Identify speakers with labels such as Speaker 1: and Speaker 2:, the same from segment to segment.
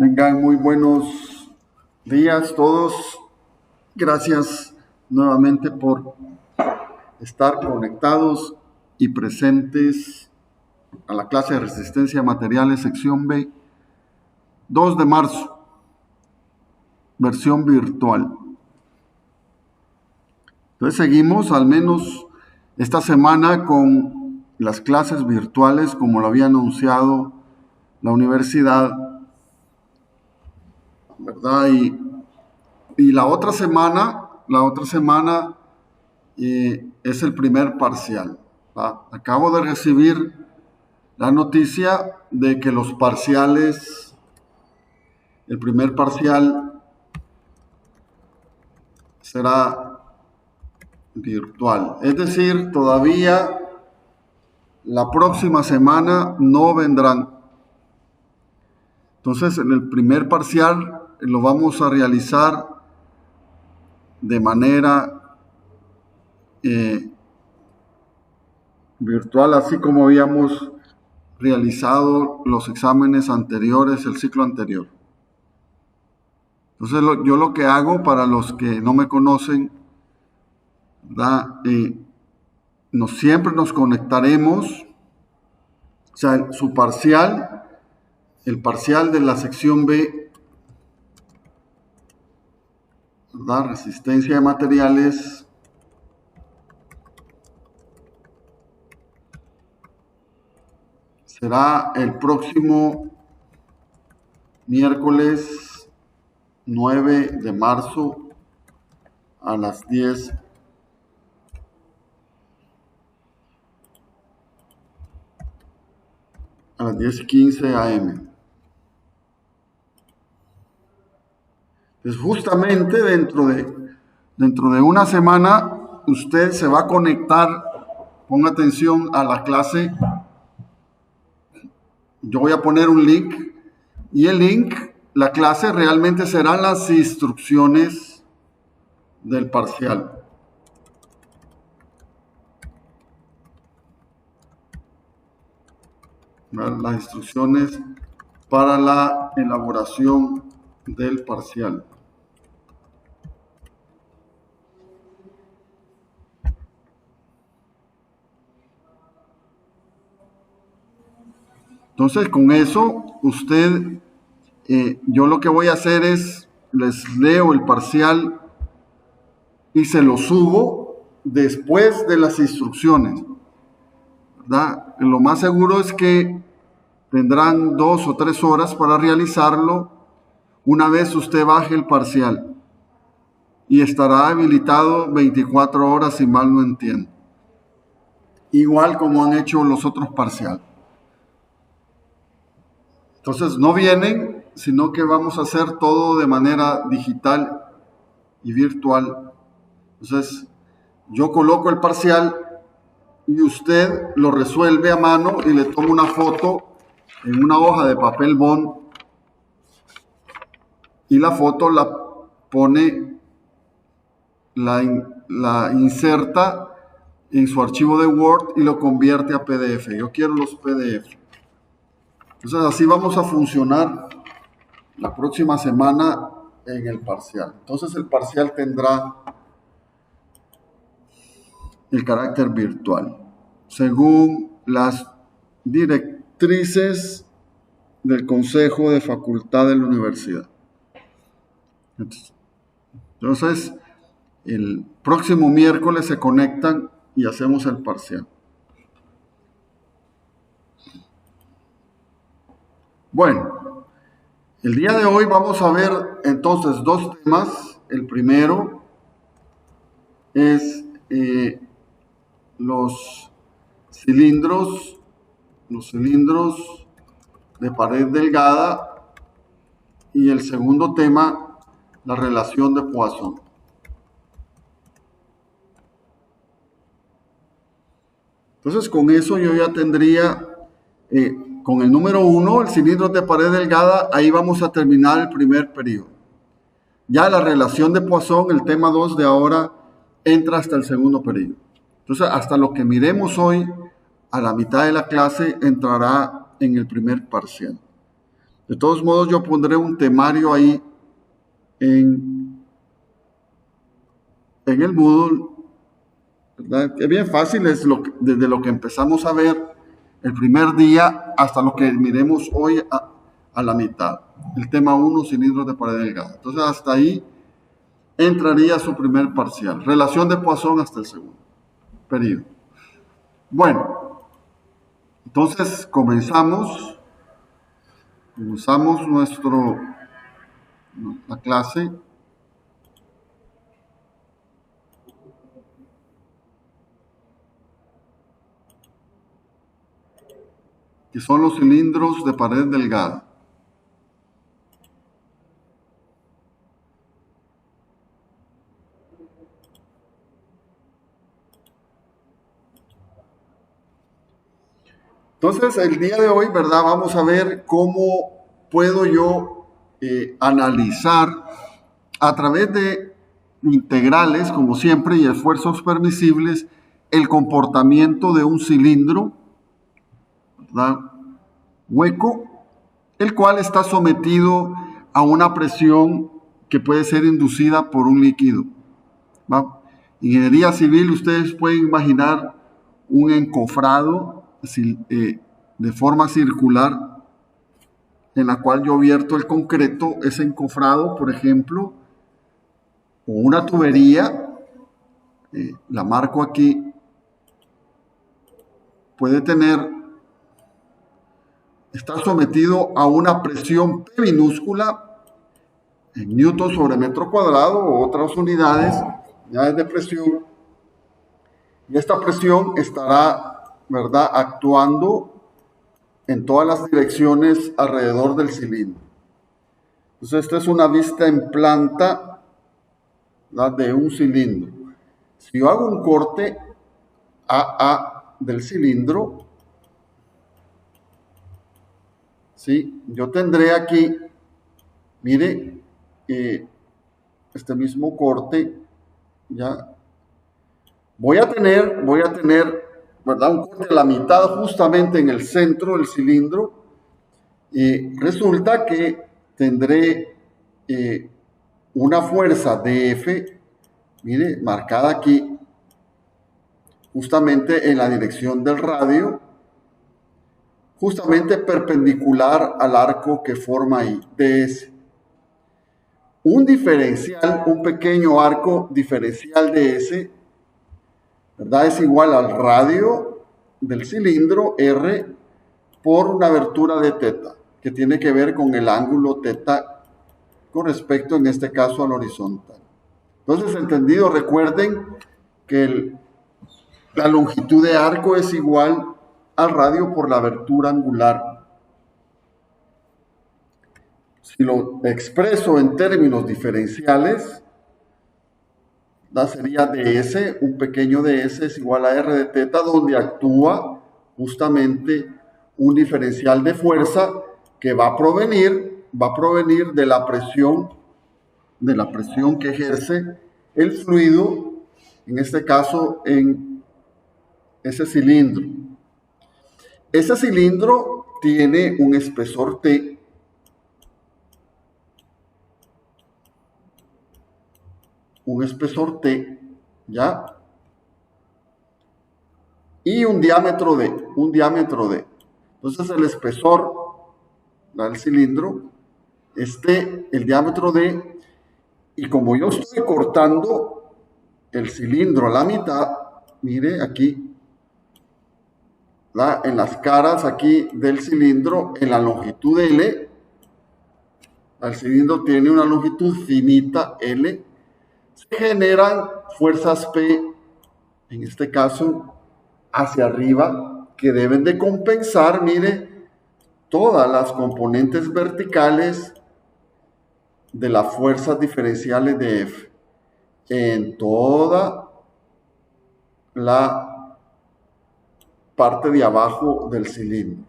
Speaker 1: Vengan, muy buenos días todos. Gracias nuevamente por estar conectados y presentes a la clase de resistencia a materiales, sección B, 2 de marzo, versión virtual. Entonces seguimos al menos esta semana con las clases virtuales como lo había anunciado la universidad, ¿verdad? Y la otra semana es el primer parcial, ¿va? Acabo de recibir la noticia de que los parciales, el primer parcial será virtual. Es decir, todavía la próxima semana no vendrán. Entonces, en el primer parcial lo vamos a realizar de manera virtual, así como habíamos realizado los exámenes anteriores, el ciclo anterior. Entonces, yo lo que hago, para los que no me conocen, siempre nos conectaremos. O sea, su parcial, el parcial de la sección B, ¿verdad? Resistencia de materiales, será el próximo miércoles 9 de marzo a las 10 a las 10:15 a.m. Entonces, justamente dentro de una semana, usted se va a conectar, ponga atención a la clase. Yo voy a poner un link, y el link, la clase realmente serán las instrucciones del parcial. Las instrucciones para la elaboración del parcial. Entonces, con eso, yo lo que voy a hacer es, les leo el parcial y se lo subo después de las instrucciones, ¿verdad? Lo más seguro es que tendrán 2 o 3 horas para realizarlo una vez usted baje el parcial, y estará habilitado 24 horas, si mal no entiendo, igual como han hecho los otros parciales. Entonces no vienen, sino que vamos a hacer todo de manera digital y virtual. Entonces yo coloco el parcial y usted lo resuelve a mano y le toma una foto en una hoja de papel bond, y la foto la pone, la inserta en su archivo de Word y lo convierte a PDF. Yo quiero los PDF. Entonces así vamos a funcionar la próxima semana en el parcial. Entonces el parcial tendrá el carácter virtual, según las directrices del Consejo de Facultad de la Universidad. Entonces, el próximo miércoles se conectan y hacemos el parcial. Bueno, el día de hoy vamos a ver entonces 2 temas. El primero es los cilindros de pared delgada, y el segundo tema, la relación de Poisson. Entonces, con eso yo ya tendría, con el número 1, el cilindro de pared delgada, ahí vamos a terminar el primer periodo. Ya la relación de Poisson, el tema 2 de ahora, entra hasta el segundo periodo. Entonces, hasta lo que miremos hoy, a la mitad de la clase, entrará en el primer parcial. De todos modos, yo pondré un temario ahí en el Moodle, ¿verdad? Es bien fácil, es desde lo que empezamos a ver el primer día hasta lo que miremos hoy a la mitad. El tema 1, cilindros de pared delgada. Entonces, hasta ahí entraría su primer parcial. Relación de Poisson hasta el segundo periodo. Bueno, entonces comenzamos la clase. Que son los cilindros de pared delgada. Entonces, el día de hoy, ¿verdad? Vamos a ver cómo puedo yo analizar a través de integrales, como siempre, y esfuerzos permisibles, el comportamiento de un cilindro, ¿verdad? Hueco, el cual está sometido a una presión que puede ser inducida por un líquido, ¿va? Ingeniería civil, ustedes pueden imaginar un encofrado de forma circular en la cual yo vierto el concreto, ese encofrado, por ejemplo, o una tubería, la marco aquí, puede estar sometido a una presión P minúscula en newton sobre metro cuadrado o otras unidades, unidades de presión, y esta presión estará, ¿verdad?, actuando en todas las direcciones alrededor del cilindro. Entonces, esta es una vista en planta, ¿verdad?, de un cilindro. Si yo hago un corte AA del cilindro, ¿sí?, yo tendré aquí, mire, este mismo corte, ya, voy a tener, ¿verdad?, un corte a la mitad justamente en el centro del cilindro, y resulta que tendré una fuerza DF, mire, marcada aquí, justamente en la dirección del radio, justamente perpendicular al arco que forma ahí, DS. Un diferencial, un pequeño arco diferencial DS, ¿verdad?, es igual al radio del cilindro R por una abertura de teta, que tiene que ver con el ángulo teta con respecto, en este caso, al horizontal. Entonces, entendido, recuerden que la longitud de arco es igual al radio por la abertura angular. Si lo expreso en términos diferenciales, sería ds, un pequeño ds es igual a r de teta, donde actúa justamente un diferencial de fuerza que va a provenir de la presión que ejerce el fluido, en este caso en ese cilindro. Ese cilindro tiene un espesor T, ¿ya? Y un diámetro D. Entonces el espesor del cilindro, el diámetro D, y como yo estoy cortando el cilindro a la mitad, mire aquí, en las caras aquí del cilindro, en la longitud L, el cilindro tiene una longitud finita L, se generan fuerzas P, en este caso hacia arriba, que deben de compensar, mire, todas las componentes verticales de las fuerzas diferenciales de F en toda la parte de abajo del cilindro.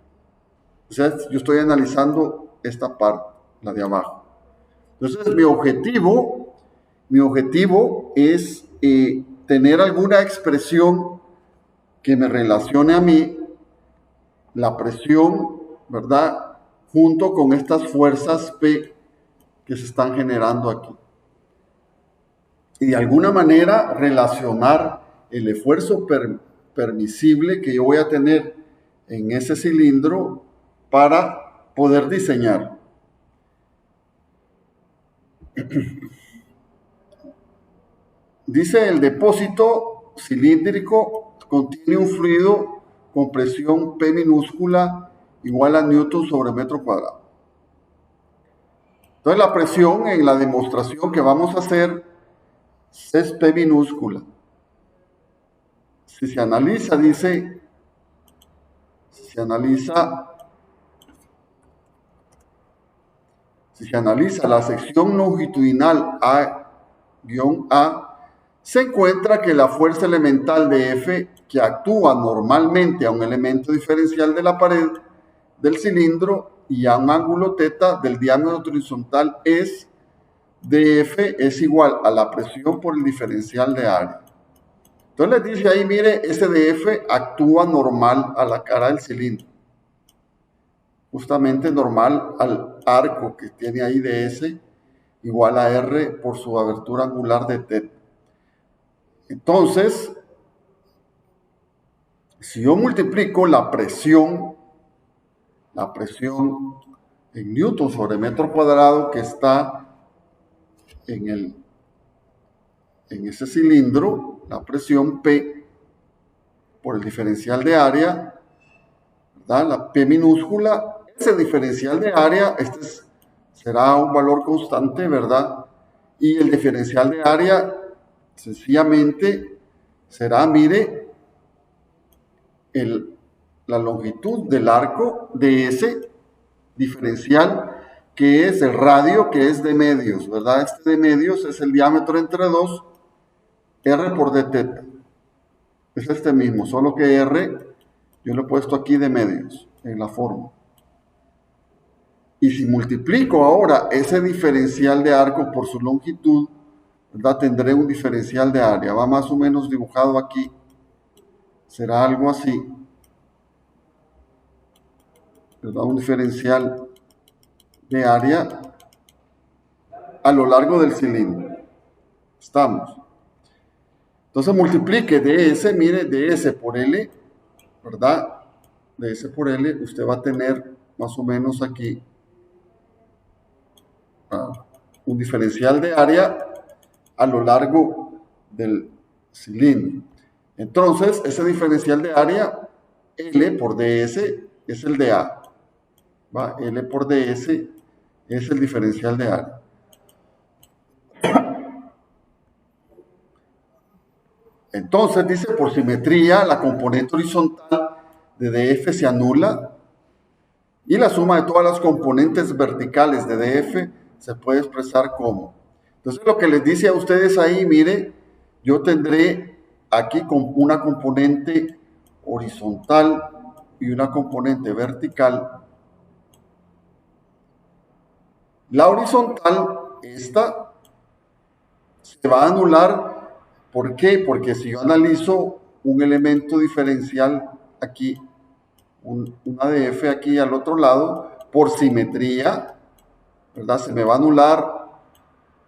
Speaker 1: O sea, yo estoy analizando esta parte, la de abajo. Entonces, mi objetivo es tener alguna expresión que me relacione a mí la presión, ¿verdad?, junto con estas fuerzas P que se están generando aquí. Y de alguna manera relacionar el esfuerzo permisible que yo voy a tener en ese cilindro para poder diseñar. Dice, el depósito cilíndrico contiene un fluido con presión P minúscula igual a Newton sobre metro cuadrado. Entonces la presión en la demostración que vamos a hacer es P minúscula. Si se analiza, dice, si se analiza la sección longitudinal A-A, se encuentra que la fuerza elemental de F que actúa normalmente a un elemento diferencial de la pared del cilindro y a un ángulo θ del diámetro horizontal es dF es igual a la presión por el diferencial de área. Entonces les dice ahí, mire, ese dF actúa normal a la cara del cilindro. Justamente normal al arco que tiene ahí ds igual a R por su abertura angular de θ. Entonces, si yo multiplico la presión en newton sobre metro cuadrado que está en ese cilindro, la presión P por el diferencial de área, ¿verdad? La P minúscula, ese diferencial de área, será un valor constante, ¿verdad? Y el diferencial de área sencillamente será, mire, la longitud del arco de ese diferencial, que es el radio, que es de medios, ¿verdad? Este de medios es el diámetro entre 2, R por dθ. Es este mismo, solo que R yo lo he puesto aquí de medios en la forma. Y si multiplico ahora ese diferencial de arco por su longitud, ¿verdad? Tendré un diferencial de área. Va más o menos dibujado aquí. Será algo así, ¿verdad? Un diferencial de área a lo largo del cilindro. Estamos. Entonces multiplique ds, mire, ds por L, ¿verdad? ds por L, usted va a tener más o menos aquí un diferencial de área a lo largo del cilindro. Entonces, ese diferencial de área, L por ds, es el de A. ¿Va? L por ds es el diferencial de área. Entonces, dice, por simetría, la componente horizontal de df se anula y la suma de todas las componentes verticales de df se puede expresar como. Entonces, lo que les dice a ustedes ahí, mire, yo tendré aquí una componente horizontal y una componente vertical. La horizontal, esta, se va a anular. ¿Por qué? Porque si yo analizo un elemento diferencial aquí, una df aquí al otro lado, por simetría, ¿verdad? Se me va a anular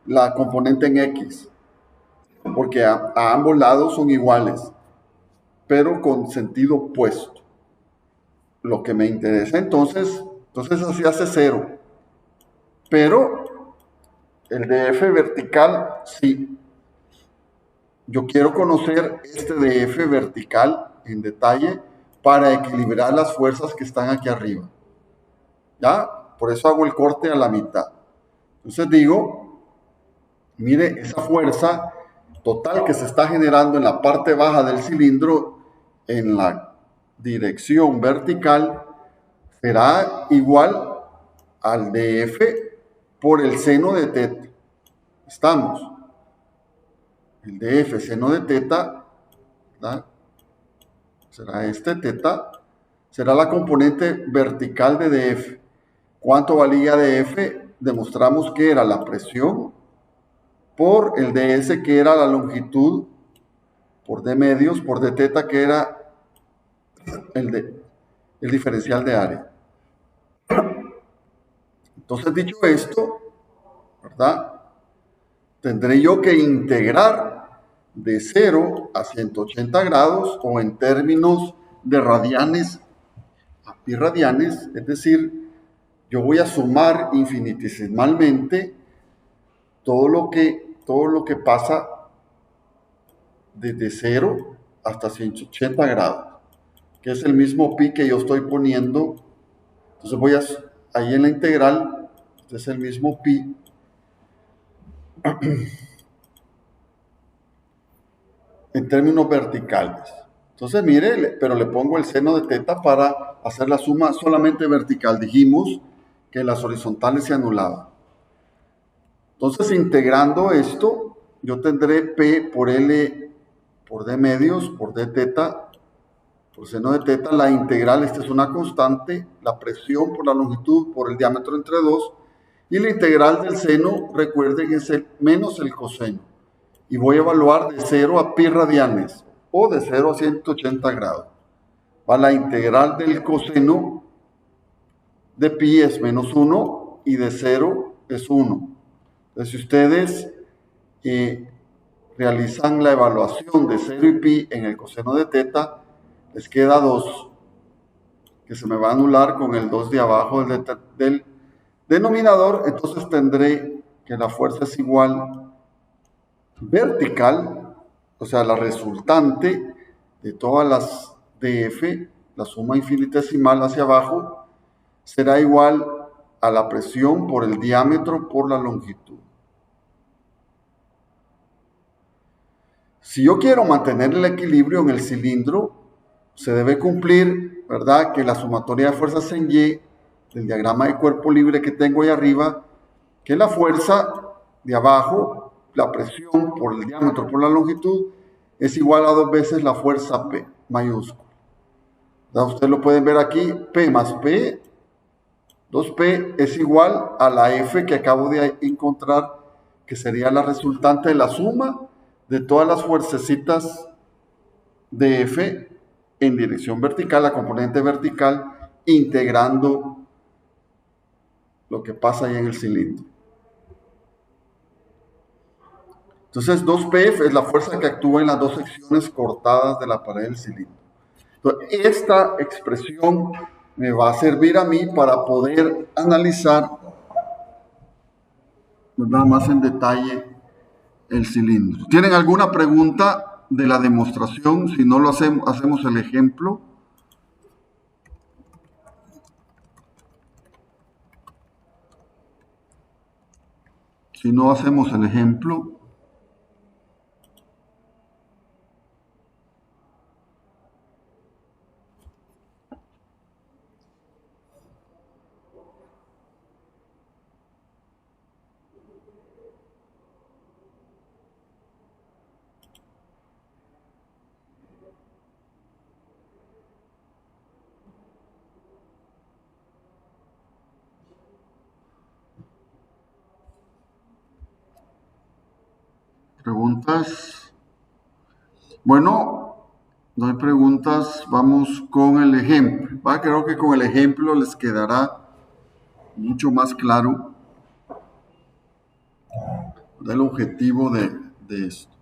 Speaker 1: la componente en X, porque a ambos lados son iguales, pero con sentido opuesto. Lo que me interesa entonces así hace 0. Pero el df vertical, sí. Yo quiero conocer este df vertical en detalle para equilibrar las fuerzas que están aquí arriba. ¿Ya? Por eso hago el corte a la mitad. Entonces digo, mire, esa fuerza total que se está generando en la parte baja del cilindro en la dirección vertical será igual al df por el seno de θ. Estamos. El df seno de θ, ¿verdad? Será este θ, será la componente vertical de df. ¿Cuánto valía df? Demostramos que era la presión por el ds, que era la longitud, por d medios, por dθ, que era el diferencial de área. Entonces, dicho esto, ¿verdad? Tendré yo que integrar de 0 a 180 grados, o en términos de radianes a pi radianes, es decir, yo voy a sumar infinitesimalmente todo lo que pasa desde 0 hasta 180 grados, que es el mismo pi que yo estoy poniendo. Entonces voy a, ahí en la integral, este es el mismo pi, en términos verticales. Entonces mire, pero le pongo el seno de teta para hacer la suma solamente vertical. Dijimos que las horizontales se anulaban. Entonces, integrando esto, yo tendré P por L por D medios, por D teta, por seno de teta. La integral, esta es una constante, la presión por la longitud por el diámetro entre 2, y la integral del seno, recuerden, es el menos el coseno. Y voy a evaluar de 0 a pi radianes, o de 0 a 180 grados. Va la integral del coseno de pi es menos 1, y de 0 es 1. Entonces, si ustedes realizan la evaluación de 0 y pi en el coseno de teta, les queda 2, que se me va a anular con el 2 de abajo del denominador. Entonces tendré que la fuerza es igual vertical, o sea, la resultante de todas las df, la suma infinitesimal hacia abajo, será igual a la presión por el diámetro por la longitud. Si yo quiero mantener el equilibrio en el cilindro, se debe cumplir, ¿verdad?, que la sumatoria de fuerzas en Y del diagrama de cuerpo libre que tengo ahí arriba, que la fuerza de abajo, la presión por el diámetro por la longitud, es igual a 2 veces la fuerza P mayúscula. Ustedes lo pueden ver aquí, P más P, 2P es igual a la F que acabo de encontrar, que sería la resultante de la suma de todas las fuercecitas de F en dirección vertical, la componente vertical, integrando lo que pasa ahí en el cilindro. Entonces, 2PF es la fuerza que actúa en las dos secciones cortadas de la pared del cilindro. Entonces, esta expresión me va a servir a mí para poder analizar, ¿verdad?, más en detalle el cilindro. ¿Tienen alguna pregunta de la demostración? Si no lo hacemos el ejemplo. Si no hacemos el ejemplo. ¿Preguntas? Bueno, no hay preguntas, vamos con el ejemplo. Creo que con el ejemplo les quedará mucho más claro el objetivo de esto.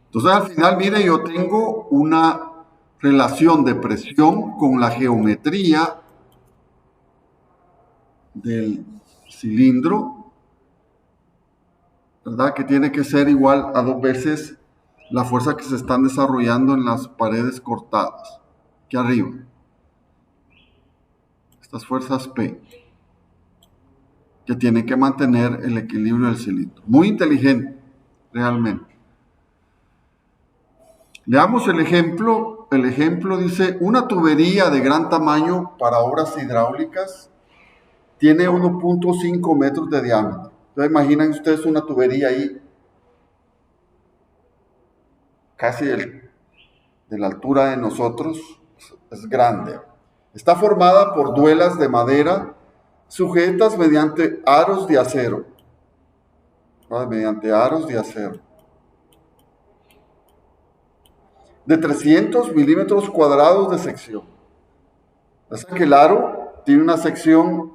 Speaker 1: Entonces, al final, mire, yo tengo una relación de presión con la geometría del cilindro, ¿verdad?, que tiene que ser igual a 2 veces la fuerza que se están desarrollando en las paredes cortadas, aquí arriba. Estas fuerzas P, que tienen que mantener el equilibrio del cilindro. Muy inteligente, realmente. Veamos el ejemplo. El ejemplo dice, una tubería de gran tamaño para obras hidráulicas tiene 1.5 metros de diámetro. Entonces, imaginen ustedes una tubería ahí, casi de la altura de nosotros, es grande. Está formada por duelas de madera sujetas mediante aros de acero. Mediante aros de acero. De 300 milímetros cuadrados de sección. O sea que el aro tiene una sección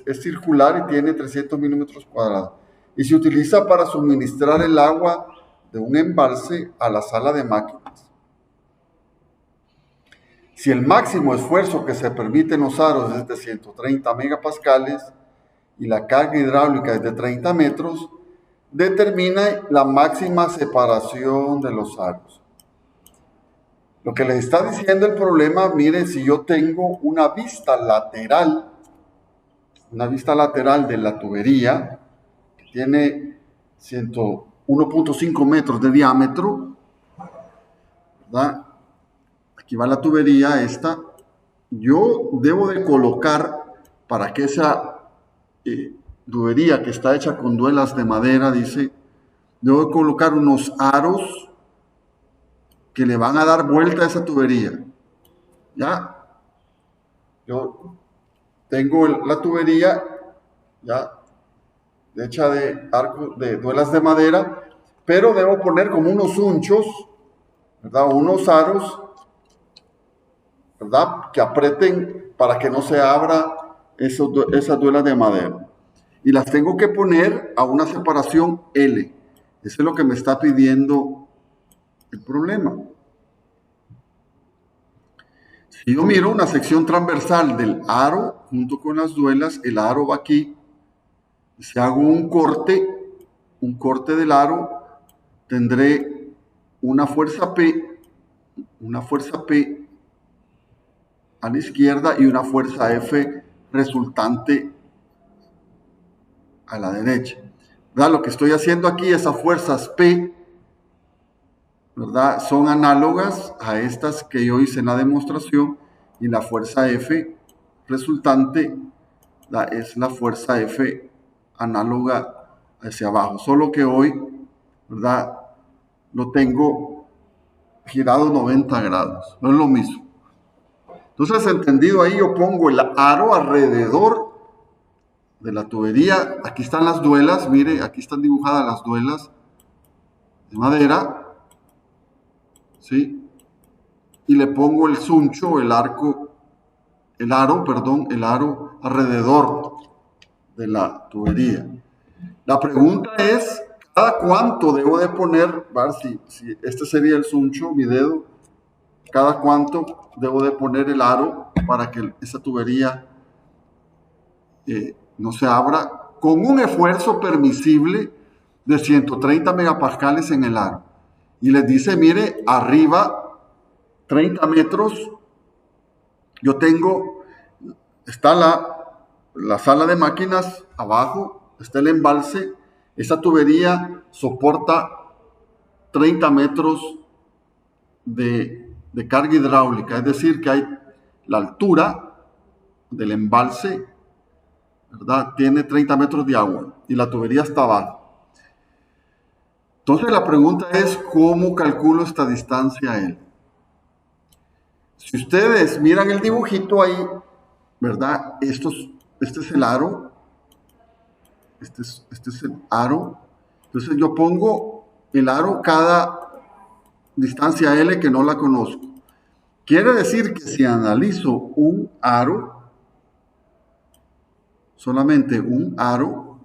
Speaker 1: es circular y tiene 300 milímetros cuadrados. Y se utiliza para suministrar el agua de un embalse a la sala de máquinas. Si el máximo esfuerzo que se permite en los aros es de 130 megapascales y la carga hidráulica es de 30 metros, determina la máxima separación de los aros. Lo que les está diciendo el problema, miren, si yo tengo una vista lateral de la tubería, que tiene 1.5 metros de diámetro, ¿verdad? Aquí va la tubería esta. Yo debo de colocar, para que esa tubería que está hecha con duelas de madera, dice, debo de colocar unos aros que le van a dar vuelta a esa tubería. ¿Ya? Yo tengo la tubería ya hecha de arcos, de duelas de madera, pero debo poner como unos unchos, ¿verdad? Unos aros, ¿verdad? Que aprieten para que no se abra esas duelas de madera. Y las tengo que poner a una separación L. Eso es lo que me está pidiendo el problema. Si yo miro una sección transversal del aro junto con las duelas, el aro va aquí. Si hago un corte del aro, tendré una fuerza P a la izquierda y una fuerza F resultante a la derecha. ¿Verdad? Lo que estoy haciendo aquí, esas fuerzas P, ¿verdad?, son análogas a estas que yo hice en la demostración, y la fuerza F resultante, ¿verdad?, es la fuerza F análoga hacia abajo, solo que hoy, ¿verdad?, lo tengo girado 90 grados, no es lo mismo. Entonces, entendido ahí, yo pongo el aro alrededor de la tubería. Aquí están las duelas, mire, aquí están dibujadas las duelas de madera, ¿sí? Y le pongo el suncho, el aro alrededor de la tubería. La pregunta es, ¿cada cuánto debo de poner? Si este sería el suncho, mi dedo, ¿cada cuánto debo de poner el aro para que esa tubería no se abra con un esfuerzo permisible de 130 megapascales en el aro? Y les dice, mire, arriba 30 metros, está la sala de máquinas, abajo está el embalse, esa tubería soporta 30 metros de carga hidráulica, es decir, que hay la altura del embalse, ¿verdad?, tiene 30 metros de agua y la tubería está abajo. Entonces la pregunta es, ¿cómo calculo esta distancia L? Si ustedes miran el dibujito ahí, ¿verdad? Este es el aro. Este es el aro. Entonces yo pongo el aro cada distancia L que no la conozco. Quiere decir que si analizo un aro, solamente un aro,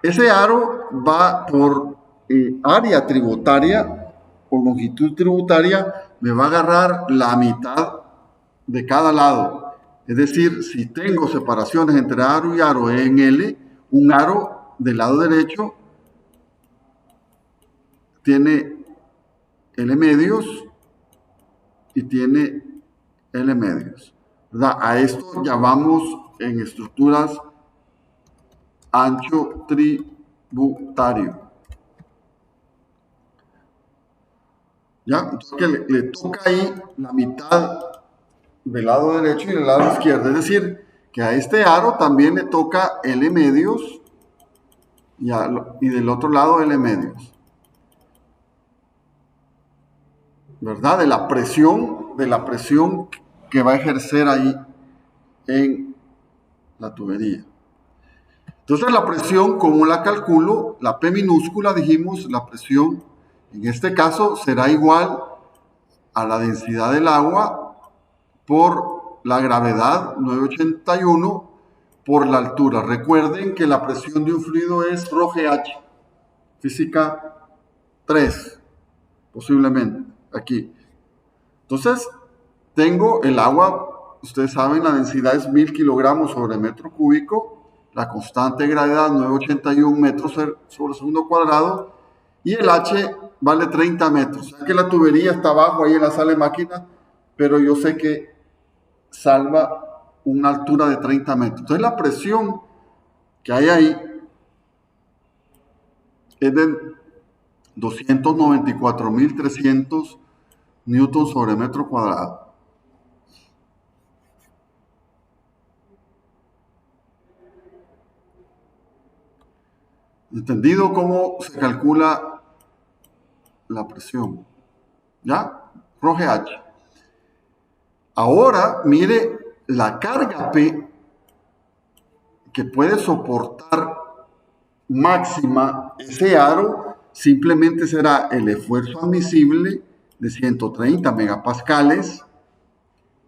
Speaker 1: ese aro va por área tributaria, por longitud tributaria, me va a agarrar la mitad de cada lado. Es decir, si tengo separaciones entre aro y aro en L, un aro del lado derecho tiene L medios y tiene L medios, ¿verdad? A esto llamamos en estructuras ancho tributario. ¿Ya? Entonces que le toca ahí la mitad del lado derecho y del lado izquierdo. Es decir, que a este aro también le toca L medios y del otro lado L medios. ¿Verdad? De la presión que va a ejercer ahí en la tubería. Entonces la presión, ¿cómo la calculo? La P minúscula, dijimos, la presión en este caso será igual a la densidad del agua por la gravedad, 981, por la altura. Recuerden que la presión de un fluido es ρGH, física 3, posiblemente, aquí. Entonces, tengo el agua, ustedes saben, la densidad es 1000 kilogramos sobre metro cúbico, la constante de gravedad 981 metros sobre segundo cuadrado, y el H vale 30 metros. O sea que la tubería está abajo ahí en la sala de máquina, pero yo sé que salva una altura de 30 metros. Entonces la presión que hay ahí es de 294.300 newtons sobre metro cuadrado. ¿Entendido cómo se calcula la presión? ¿Ya? ρGH. Ahora, mire la carga P que puede soportar máxima ese aro, simplemente será el esfuerzo admisible de 130 megapascales,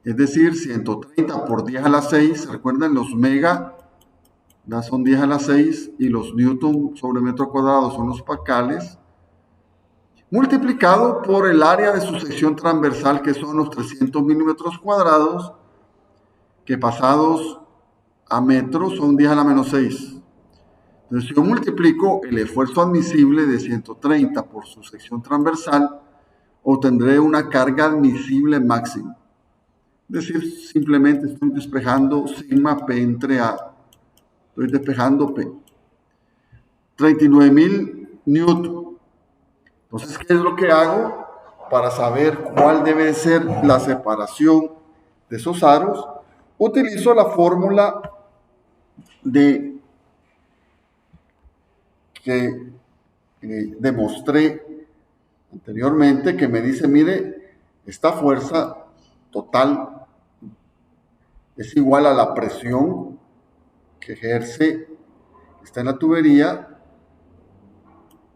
Speaker 1: es decir, 130 por 10 a la 6, recuerden los mega, ya son 10 a la 6, y los newton sobre metro cuadrado son los pascales, multiplicado por el área de su sección transversal, que son los 300 milímetros cuadrados, que pasados a metros son 10 a la menos 6. Entonces, si yo multiplico el esfuerzo admisible de 130 por su sección transversal, obtendré una carga admisible máxima. Es decir, simplemente estoy despejando sigma P entre A. Estoy despejando P. 39.000 newton. Entonces, ¿qué es lo que hago para saber cuál debe ser la separación de esos aros? Utilizo la fórmula que demostré anteriormente, que me dice, mire, esta fuerza total es igual a la presión que ejerce, está en la tubería,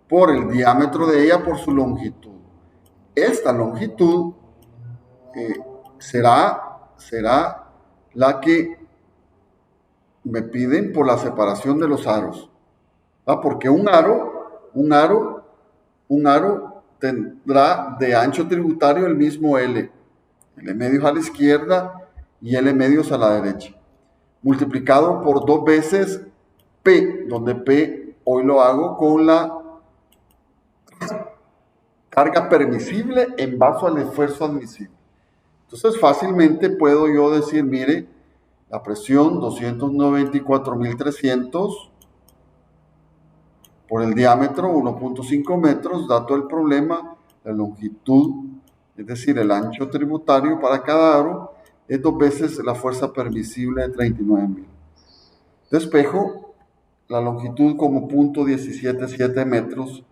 Speaker 1: por el diámetro de ella, por su longitud. Esta longitud será la que me piden por la separación de los aros. Porque un aro tendrá de ancho tributario el mismo L. L medios a la izquierda y L medios a la derecha. Multiplicado por 2 veces P, donde P hoy lo hago con la carga permisible en base al esfuerzo admisible. Entonces fácilmente puedo yo decir, mire, la presión 294.300 por el diámetro 1.5 metros, dato el problema, la longitud, es decir, el ancho tributario para cada aro, es 2 veces la fuerza permisible de 39.000. Despejo la longitud como 0.177 metros,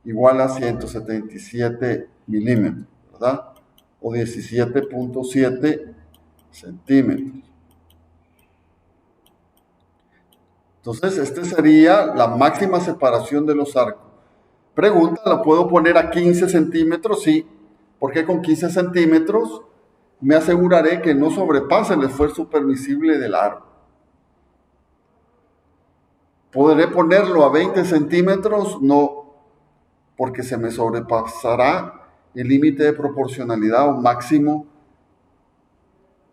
Speaker 1: igual a 177 milímetros, ¿verdad? O 17.7 centímetros. Entonces, esta sería la máxima separación de los arcos. Pregunta, ¿la puedo poner a 15 centímetros? Sí, porque con 15 centímetros me aseguraré que no sobrepase el esfuerzo permisible del aro. ¿Podré ponerlo a 20 centímetros? No, porque se me sobrepasará el límite de proporcionalidad o máximo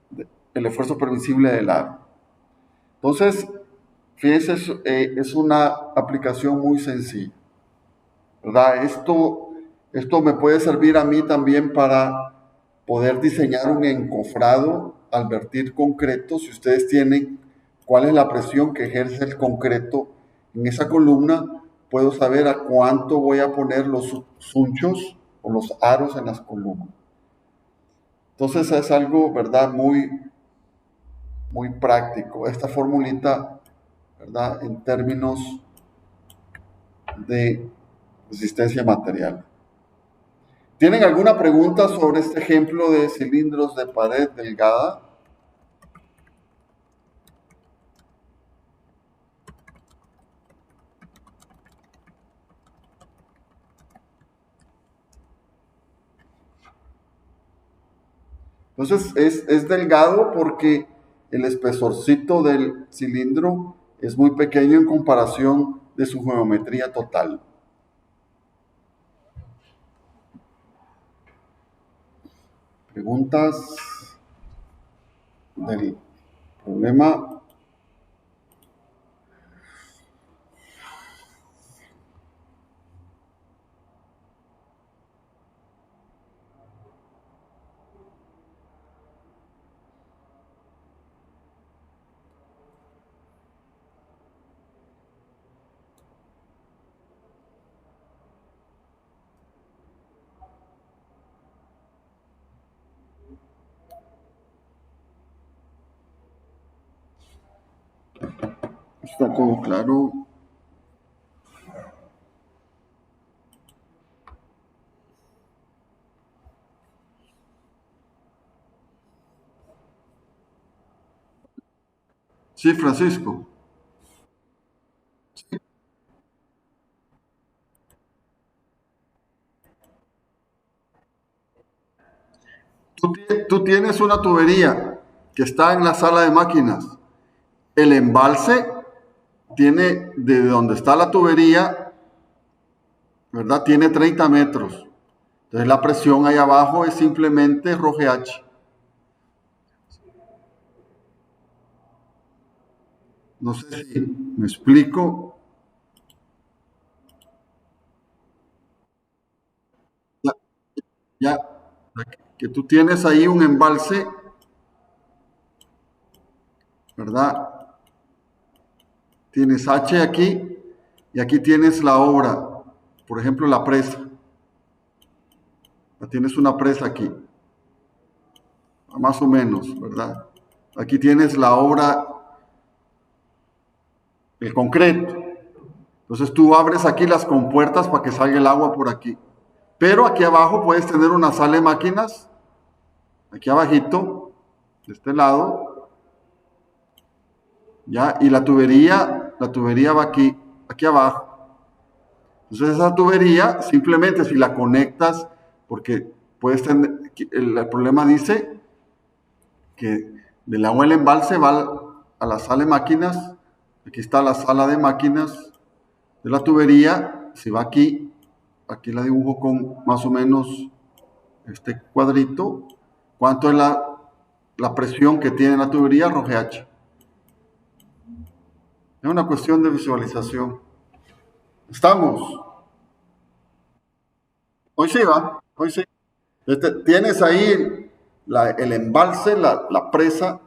Speaker 1: del esfuerzo permisible del aro. Entonces, fíjense, es una aplicación muy sencilla, ¿verdad? Esto me puede servir a mí también para poder diseñar un encofrado al vertir concreto. Si ustedes tienen cuál es la presión que ejerce el concreto en esa columna, puedo saber a cuánto voy a poner los sunchos o los aros en las columnas. Entonces es algo, ¿verdad? Muy práctico. Esta formulita, ¿verdad? En términos de resistencia material. ¿Tienen alguna pregunta sobre este ejemplo de cilindros de pared delgada? Entonces es delgado porque el espesorcito del cilindro es muy pequeño en comparación de su geometría total. Preguntas del problema. Está todo claro. Sí, Francisco. Tú tienes una tubería que está en la sala de máquinas. El embalse tiene, de donde está la tubería, ¿verdad? Tiene 30 metros. Entonces la presión ahí abajo es simplemente ρH. No sé si me explico. Ya, ya, que tú tienes ahí un embalse, ¿verdad? Tienes H aquí y aquí tienes la obra, por ejemplo, la presa. Tienes una presa aquí, más o menos, ¿verdad? Aquí tienes la obra, el concreto. Entonces tú abres aquí las compuertas para que salga el agua por aquí. Pero aquí abajo puedes tener una sala de máquinas, aquí abajito, de este lado, ¿ya? Y la tubería va aquí, aquí abajo. Entonces esa tubería, simplemente si la conectas, porque puedes tener, el problema dice que del agua del embalse va a la sala de máquinas, aquí está la sala de máquinas de la tubería, si va aquí, aquí la dibujo con más o menos este cuadrito, cuánto es la presión que tiene la tubería ρH. Es una cuestión de visualización. Estamos. Hoy sí va, hoy sí. Tienes ahí el embalse, la presa,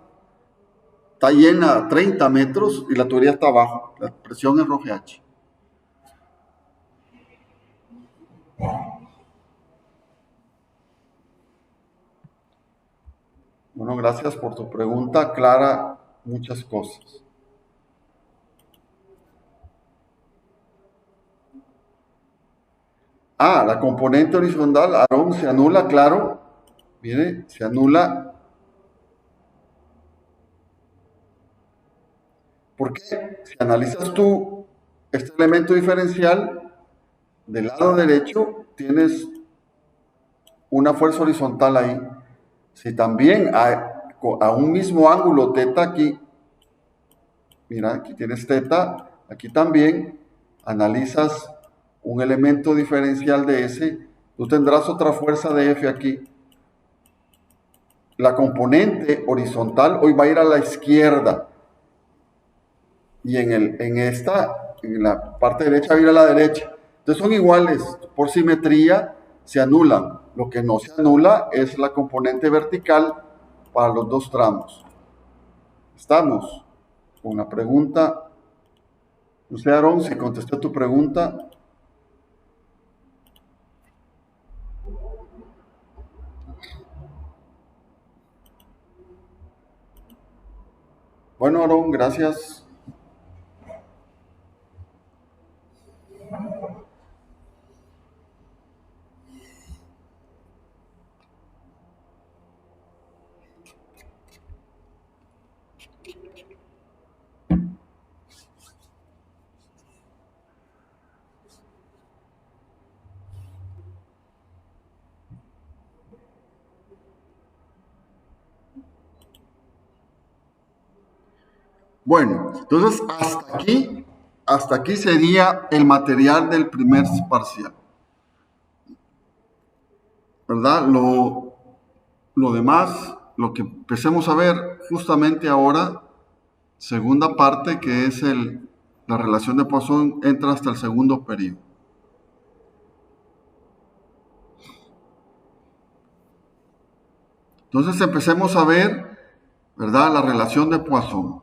Speaker 1: está llena a 30 metros y la tubería está abajo. La presión es ρH. Bueno, gracias por tu pregunta. Aclara muchas cosas. Ah, la componente horizontal, Aarón, se anula, claro. Mire, se anula. Porque si analizas tú este elemento diferencial, del lado derecho tienes una fuerza horizontal ahí. Si también a un mismo ángulo teta aquí, mira, aquí tienes teta, aquí también analizas un elemento diferencial de ese, tú tendrás otra fuerza de F aquí. La componente horizontal hoy va a ir a la izquierda y en la parte derecha va a ir a la derecha. Entonces son iguales, por simetría se anulan. Lo que no se anula es la componente vertical para los dos tramos. Estamos con la pregunta. No sé, Aaron, si contesté tu pregunta. Bueno, Aaron, gracias. Bueno, entonces hasta aquí sería el material del primer parcial, ¿verdad? Lo demás, lo que empecemos a ver justamente ahora, segunda parte, que es la relación de Poisson, entra hasta el segundo periodo. Entonces empecemos a ver, ¿verdad? La relación de Poisson.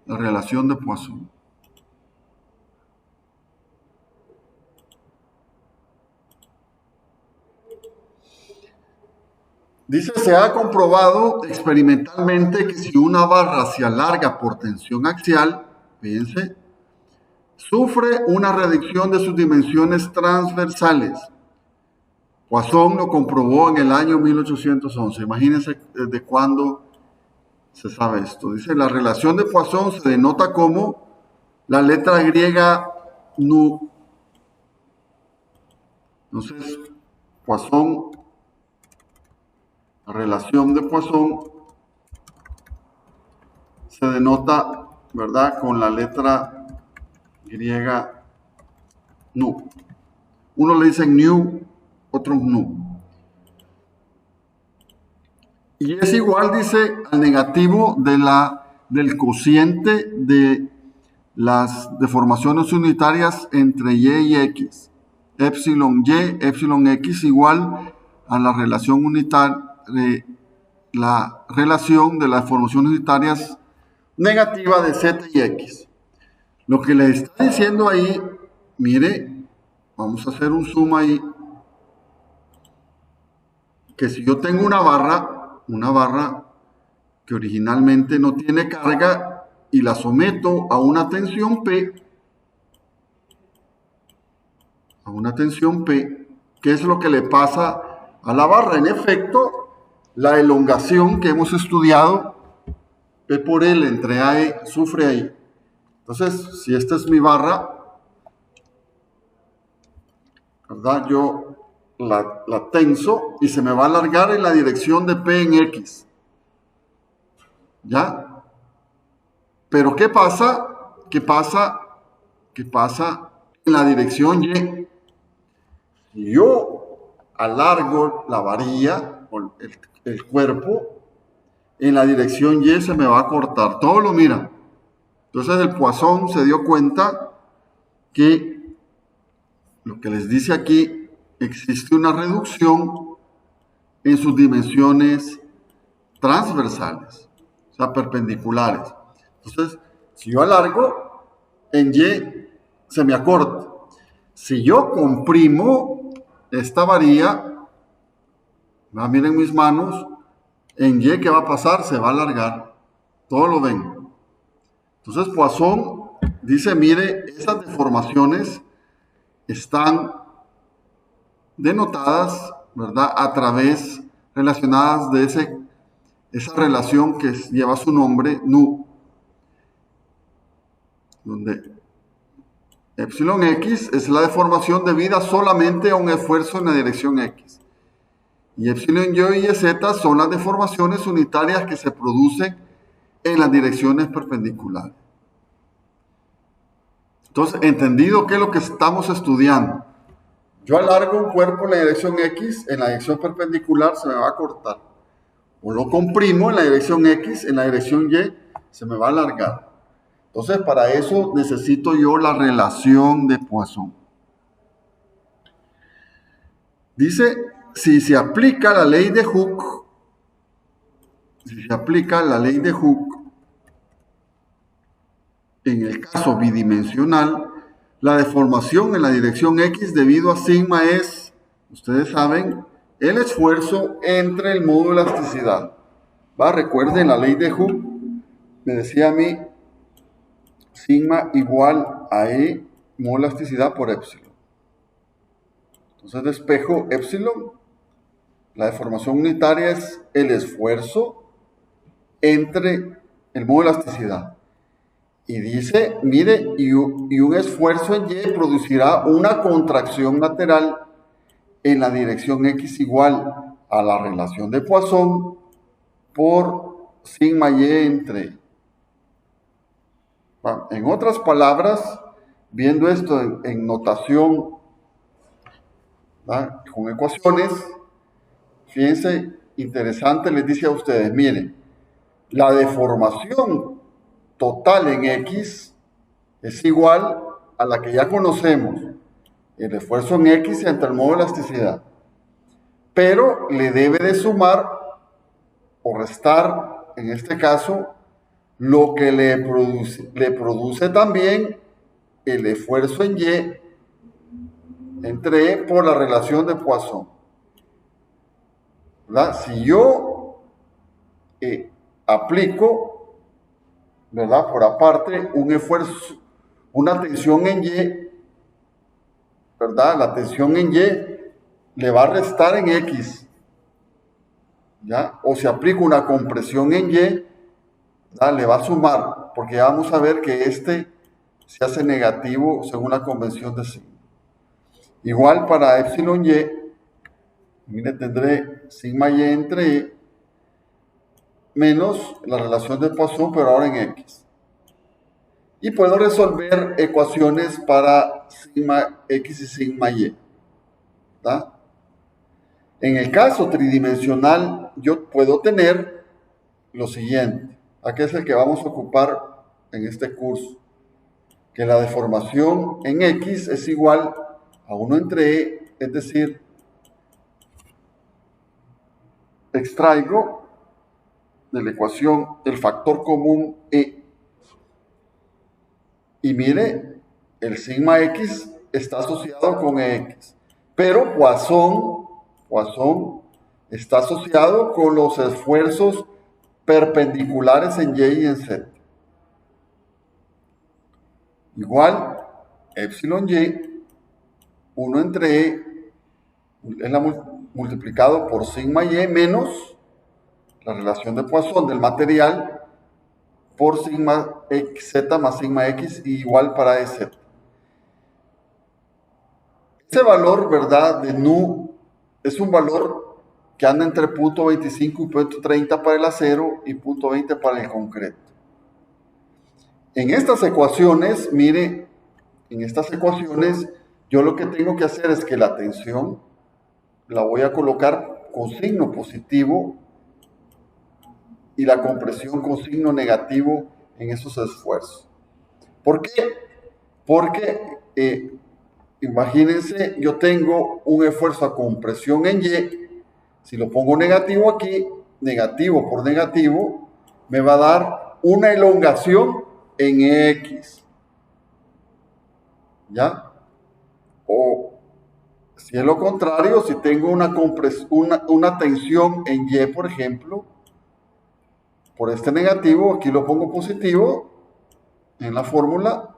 Speaker 1: La relación de Poisson. Dice, se ha comprobado experimentalmente que si una barra se alarga por tensión axial, fíjense, sufre una reducción de sus dimensiones transversales. Poisson lo comprobó en el año 1811. Imagínense desde cuándo se sabe esto. Dice, la relación de Poisson se denota como la letra griega nu. Entonces, Poisson, la relación de Poisson se denota, ¿verdad?, con la letra griega nu. Uno le dicen new, otros nu. Y es igual, dice, al negativo del cociente de las deformaciones unitarias entre y y x. Epsilon y, epsilon x igual a la relación unitaria, la relación de las deformaciones unitarias negativa de z y x. Lo que le está diciendo ahí, mire, vamos a hacer un zoom ahí, que si yo tengo una barra que originalmente no tiene carga y la someto a una tensión P, ¿qué es lo que le pasa a la barra? En efecto, la elongación que hemos estudiado, P por L entre A y E, sufre ahí. Entonces, si esta es mi barra, ¿verdad? Yo la tenso y se me va a alargar en la dirección de P en X. ¿Ya? Pero ¿qué pasa? ¿Qué pasa? ¿Qué pasa en la dirección Y? Si yo alargo la varilla o el cuerpo, en la dirección Y se me va a cortar. Todo lo mira. Entonces el Poisson se dio cuenta que lo que les dice aquí, existe una reducción en sus dimensiones transversales, o sea, perpendiculares. Entonces, si yo alargo, en Y se me acorta. Si yo comprimo esta varilla, miren mis manos, en Y, ¿qué va a pasar? Se va a alargar. Todo lo ven. Entonces, Poisson dice, mire, esas deformaciones están denotadas, ¿verdad?, a través, relacionadas de esa relación que lleva su nombre, nu, donde epsilon x es la deformación debida solamente a un esfuerzo en la dirección x. Y epsilon y z son las deformaciones unitarias que se producen en las direcciones perpendiculares. Entonces, entendido qué es lo que estamos estudiando. Yo alargo un cuerpo en la dirección X, en la dirección perpendicular se me va a cortar. O lo comprimo en la dirección X, en la dirección Y se me va a alargar. Entonces, para eso necesito yo la relación de Poisson. Dice, si se aplica la ley de Hooke, en el caso bidimensional, la deformación en la dirección X debido a sigma es, ustedes saben, el esfuerzo entre el módulo de elasticidad. Recuerden la ley de Hooke, me decía a mí, sigma igual a E módulo de elasticidad por epsilon. Entonces despejo epsilon La deformación unitaria es el esfuerzo entre el modo de elasticidad. Y dice, mire, y un esfuerzo en Y producirá una contracción lateral en la dirección X igual a la relación de Poisson por sigma Y entre. En otras palabras, viendo esto en notación, ¿verdad?, con ecuaciones, fíjense, interesante, les dice a ustedes, miren, la deformación total en X es igual a la que ya conocemos, el esfuerzo en X entre el modo de elasticidad, pero le debe de sumar o restar, en este caso, lo que le produce también el esfuerzo en Y entre E por la relación de Poisson. ¿Verdad? Si yo aplico, ¿verdad?, por aparte un esfuerzo, una tensión en Y, ¿verdad? La tensión en Y le va a restar en X, ¿ya? O si aplico una compresión en Y, ¿verdad?, le va a sumar, porque ya vamos a ver que este se hace negativo según la convención de signo. Igual para epsilon Y, mire, tendré sigma Y entre E menos la relación de Poisson, pero ahora en X. Y puedo resolver ecuaciones para sigma X y sigma Y, ¿verdad? En el caso tridimensional, yo puedo tener lo siguiente. Aquí es el que vamos a ocupar en este curso. Que la deformación en X es igual a 1 entre E, es decir, extraigo de la ecuación el factor común E. Y mire, el sigma X está asociado con X. Pero Poisson está asociado con los esfuerzos perpendiculares en Y y en Z. Igual, epsilon Y, 1 entre E, es multiplicado por sigma Y menos la relación de Poisson del material por sigma Z más sigma X igual para EZ. Ese valor, ¿verdad?, de nu es un valor que anda entre 0.25 y 0.30 para el acero y 0.20 para el concreto. En estas ecuaciones, mire, en estas ecuaciones yo lo que tengo que hacer es que la tensión la voy a colocar con signo positivo y la compresión con signo negativo en esos esfuerzos. ¿Por qué? Porque imagínense, yo tengo un esfuerzo a compresión en Y, si lo pongo negativo aquí, negativo por negativo, me va a dar una elongación en X. ¿Ya? O si es lo contrario, si tengo una tensión en Y, por ejemplo, por este negativo, aquí lo pongo positivo en la fórmula,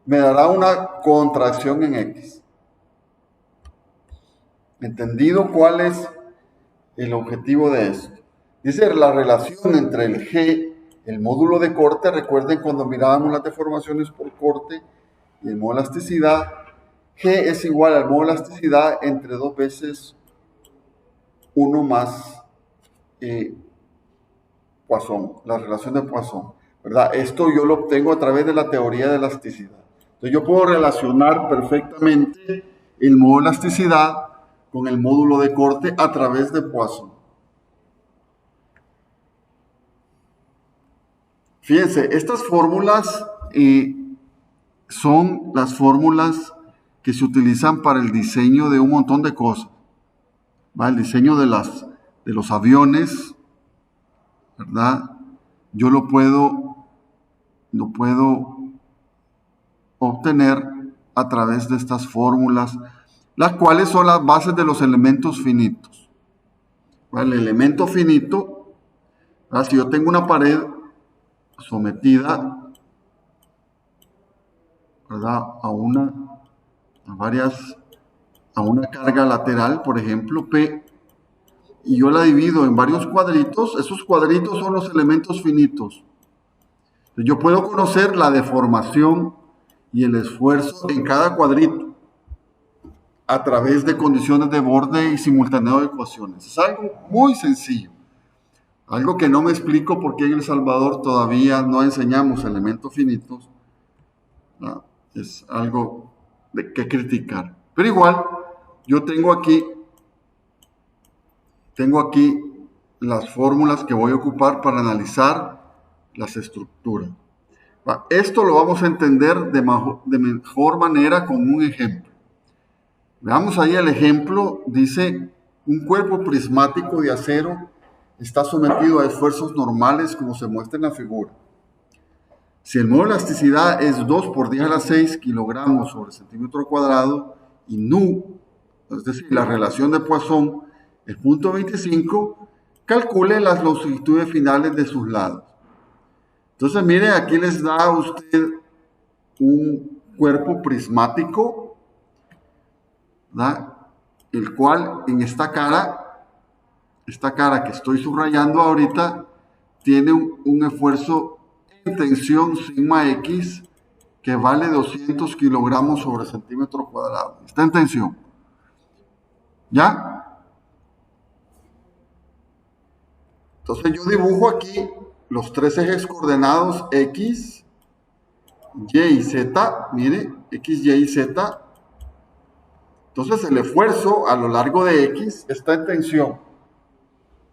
Speaker 1: me dará una contracción en X. ¿Entendido cuál es el objetivo de esto? Dice la relación entre el G, el módulo de corte, recuerden cuando mirábamos las deformaciones por corte y el modo de elasticidad, G es igual al modo de elasticidad entre 2 veces 1 más Poisson, la relación de Poisson, ¿verdad? Esto yo lo obtengo a través de la teoría de elasticidad. Entonces yo puedo relacionar perfectamente el modo de elasticidad con el módulo de corte a través de Poisson. Fíjense, estas fórmulas son las fórmulas que se utilizan para el diseño de un montón de cosas. ¿Va? El diseño de los aviones, ¿verdad? Yo lo puedo obtener a través de estas fórmulas, las cuales son las bases de los elementos finitos. ¿Va? El elemento finito, ¿verdad?, si yo tengo una pared sometida, ¿verdad?, a una carga lateral, por ejemplo, P, y yo la divido en varios cuadritos, esos cuadritos son los elementos finitos. Yo puedo conocer la deformación y el esfuerzo en cada cuadrito a través de condiciones de borde y simultáneo de ecuaciones. Es algo muy sencillo. Algo que no me explico por qué en El Salvador todavía no enseñamos elementos finitos. ¿No? Es algo de que criticar. Pero igual, yo tengo aquí las fórmulas que voy a ocupar para analizar las estructuras. Esto lo vamos a entender de mejor manera con un ejemplo. Veamos ahí el ejemplo. Dice, un cuerpo prismático de acero está sometido a esfuerzos normales como se muestra en la figura. Si el modo de elasticidad es 2 por 10 a la 6 kilogramos sobre centímetro cuadrado y nu, es decir, la relación de Poisson es 0.25, calcule las longitudes finales de sus lados. Entonces, mire, aquí les da a usted un cuerpo prismático, ¿verdad? El cual en esta cara que estoy subrayando ahorita, tiene un esfuerzo en tensión sigma X que vale 200 kilogramos sobre centímetro cuadrado. Está en tensión. ¿Ya? Entonces yo dibujo aquí los tres ejes coordenados X, Y y Z. Mire, X, Y y Z. Entonces el esfuerzo a lo largo de X está en tensión,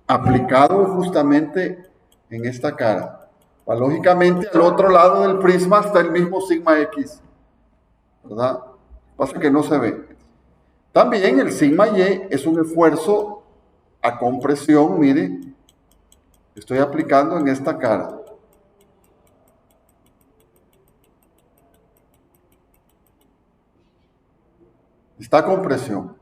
Speaker 1: aplicado justamente en esta cara. Lógicamente, al otro lado del prisma está el mismo sigma X, ¿verdad? Pasa que no se ve. También el sigma Y es un esfuerzo a compresión, mire, estoy aplicando en esta cara. Está a compresión.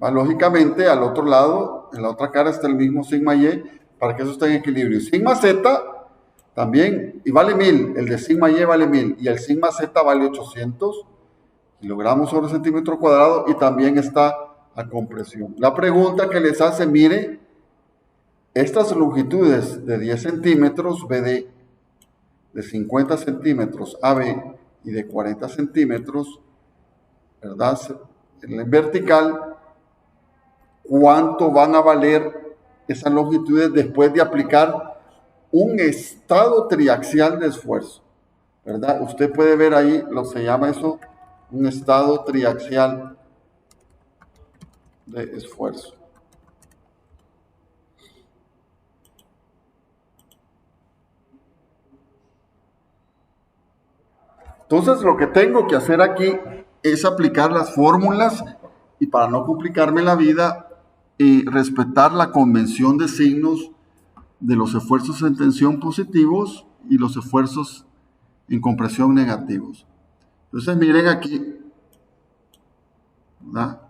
Speaker 1: Lógicamente, al otro lado, en la otra cara está el mismo sigma Y, para que eso esté en equilibrio. Sigma Z también, y vale 1000, el de sigma Y vale 1000, y el sigma Z vale 800 kilogramos sobre centímetro cuadrado, y también está a compresión. La pregunta que les hace, mire, estas longitudes de 10 centímetros BD, de 50 centímetros AB y de 40 centímetros, ¿verdad? En vertical, ¿cuánto van a valer esas longitudes después de aplicar un estado triaxial de esfuerzo? ¿Verdad? Usted puede ver ahí, se llama eso un estado triaxial de esfuerzo. Entonces, lo que tengo que hacer aquí es aplicar las fórmulas y, para no complicarme la vida, respetar la convención de signos de los esfuerzos en tensión positivos y los esfuerzos en compresión negativos. Entonces, miren aquí, ¿verdad?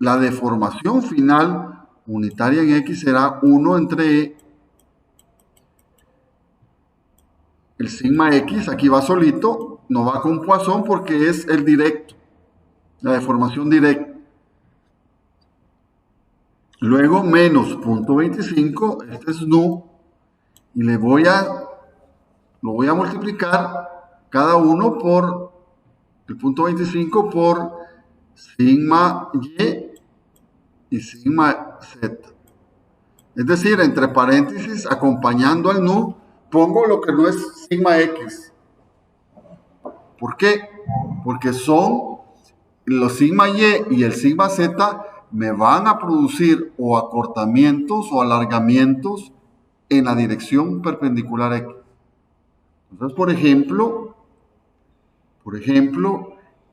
Speaker 1: La deformación final unitaria en X será 1 entre E. El sigma X aquí va solito, no va con Poisson porque es el directo, la deformación directa. Luego menos 0.25, este es nu, y lo voy a multiplicar cada uno por el 0.25 por sigma Y sigma Z. Es decir, entre paréntesis, acompañando al nu, pongo lo que no es sigma X. ¿Por qué? Porque son los sigma Y el sigma Z me van a producir o acortamientos o alargamientos en la dirección perpendicular X. Entonces, por ejemplo,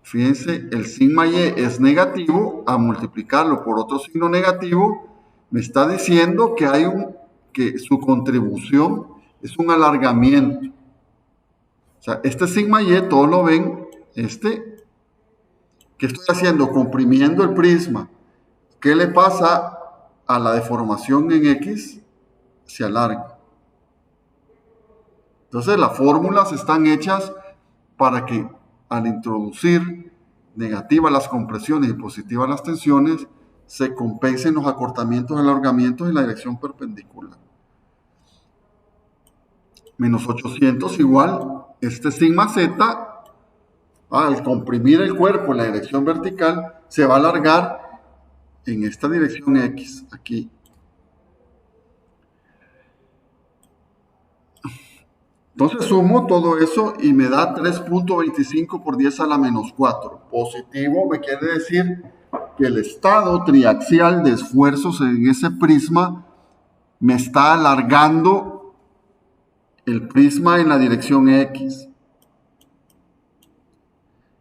Speaker 1: fíjense, el sigma Y es negativo, a multiplicarlo por otro signo negativo, me está diciendo que su contribución es un alargamiento. O sea, este sigma Y, todos lo ven, ¿qué estoy haciendo? Comprimiendo el prisma. ¿Qué le pasa a la deformación en X? Se alarga. Entonces, las fórmulas están hechas para que, al introducir negativas las compresiones y positivas las tensiones, se compensen los acortamientos y alargamientos en la dirección perpendicular. Menos 800 igual, este sigma z, al comprimir el cuerpo en la dirección vertical, se va a alargar en esta dirección X, aquí. Entonces sumo todo eso y me da 3.25 por 10 a la menos 4. Positivo me quiere decir que el estado triaxial de esfuerzos en ese prisma me está alargando el prisma en la dirección X.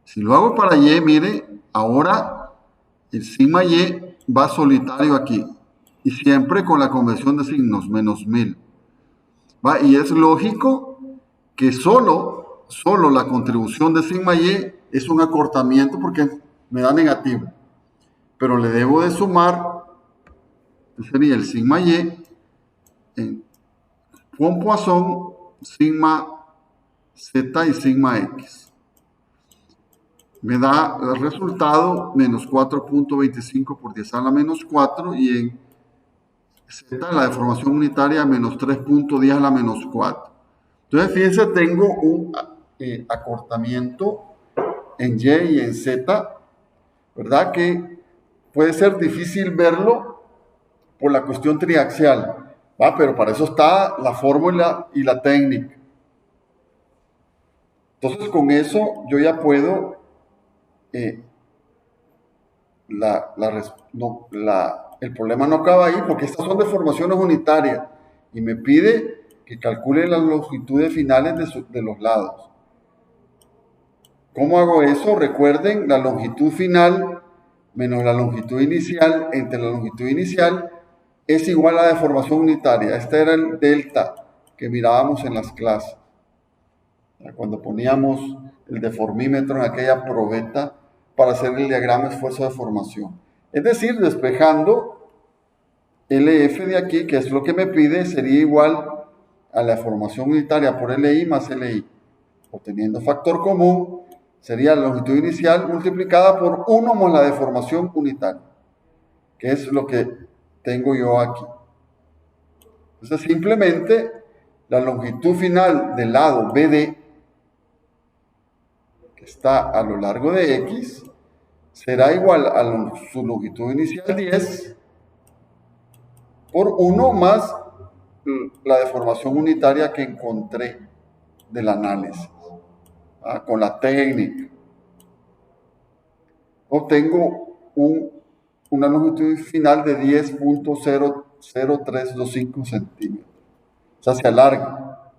Speaker 1: Si lo hago para Y, mire, ahora el sigma Y va solitario aquí. Y siempre con la convención de signos, menos 1000. ¿Va? Y es lógico que solo la contribución de sigma Y es un acortamiento porque me da negativo. Pero le debo de sumar, sería el sigma Y con Poisson, sigma Z y sigma X. Me da el resultado menos 4.25 por 10 a la menos 4 y en Z la deformación unitaria menos 3.10 a la menos 4. Entonces, fíjense, tengo un acortamiento en Y y en Z, ¿verdad? Que puede ser difícil verlo por la cuestión triaxial, ¿va? Pero para eso está la fórmula y la técnica. Entonces, con eso yo ya puedo el problema no acaba ahí porque estas son deformaciones unitarias y me pide que calcule las longitudes finales de los lados. ¿Cómo hago eso? Recuerden, la longitud final menos la longitud inicial entre la longitud inicial es igual a la deformación unitaria. Este era el delta que mirábamos en las clases. Cuando poníamos el deformímetro en aquella probeta para hacer el diagrama esfuerzo de deformación. Es decir, despejando LF de aquí, que es lo que me pide, sería igual a la deformación unitaria por LI más LI. Obteniendo factor común, sería la longitud inicial multiplicada por 1 más la deformación unitaria, que es lo que tengo yo aquí. Entonces, simplemente la longitud final del lado BD, que está a lo largo de X, será igual a su longitud inicial 10 por 1 más la deformación unitaria que encontré del análisis, con la técnica. Obtengo una longitud final de 10.00325 centímetros. O sea, se alarga.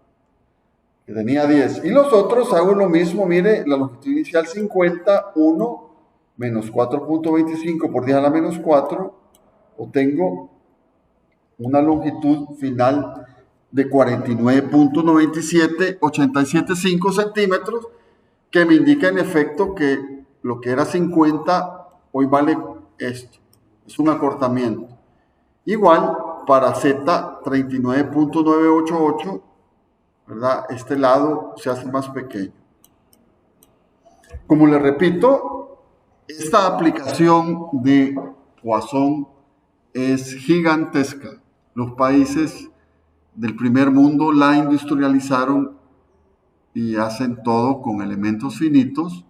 Speaker 1: Que tenía 10. Y los otros hago lo mismo, mire, la longitud inicial 50, 1 menos 4.25 por 10 a la menos 4, obtengo una longitud final de 49.97875 centímetros, que me indica en efecto que lo que era 50 hoy vale esto, es un acortamiento. Igual para Z 39.988, ¿verdad? Este lado se hace más pequeño. Como les repito, esta aplicación de Poisson es gigantesca. Los países del primer mundo la industrializaron y hacen todo con elementos finitos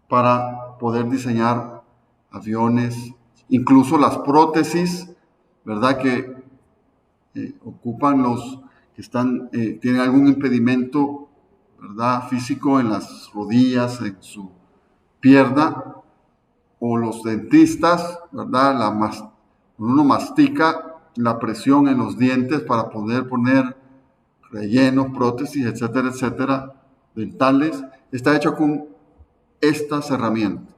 Speaker 1: para poder diseñar aviones, incluso las prótesis, ¿verdad? Que ocupan los que tienen algún impedimento, ¿verdad? Físico en las rodillas, en su pierna, o los dentistas, ¿verdad? Uno mastica la presión en los dientes para poder poner rellenos, prótesis, etcétera, etcétera, dentales, está hecho con estas herramientas,